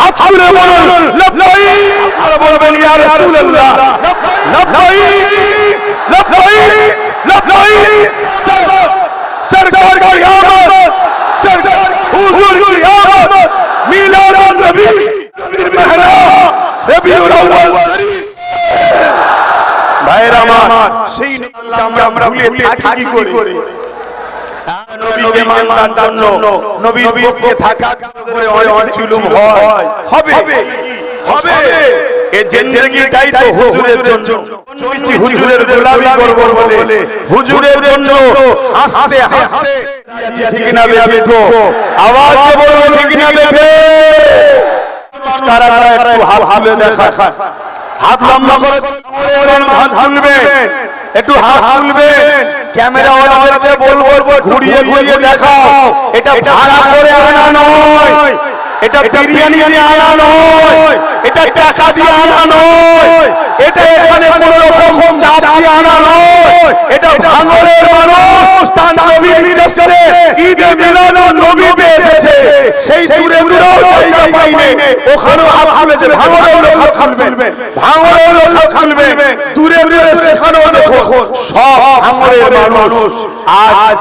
হাত তুলে বলুন লব্বাইক, আর বলবেন ইয়া রাসূলুল্লাহ লব্বাইক লব্বাইক লব্বাইক। সরকার की आमद, सरकार हुजूर की आमद, मिलाद नबी महीना रबीउल अव्वल। ভাইরা আমার, সেই আমরা ভুলে থাকি কি করে? নবীকে মানার জন্য, নবীর পক্ষে থাকা করে অনেক জুলুম হয়, হবে হবে। এই জিন্দেগিটাই তো হুজুরের জন্য, হুজুরের গোলামি করব বলে, হুজুরের জন্য হাসতে হাসতে ঠিক না বেঠো, আওয়াজ দিয়ে বলবো ঠিক না বেঠে। কারা কারা একটু হাত তুলে দেখা, হাত লম্বা করে হাত তুলবেন, একটু হাত তুলবেন। ক্যামেরা ওয়ালাকে বলবো ঘুরিয়ে ঘুরিয়ে দেখাও, এটা ভাড়া করে আনা নয়, এটা বিরিয়ানি দিয়ে আনা নয়, এটা টাকা দিয়ে আনা নয়, এটা এখানে কোনো রকম চাপ দিয়ে আনা নয়, এটা ভাঙড়ের মানুষ তার নবীর নির্দেশে ঈদে মিলাদুন নবীতে এসেছে, সেই দূরে দূরেও জায়গা পাইনি, ওখানেও হাত তুলেছে। ভাঙড়েও লোক হাত তুলবেন, ভাঙড়েও লোক হাত তুলবেন, দূরে দূরে সেখানেও দেখো সব ভাঙড়ের মানুষ। আজ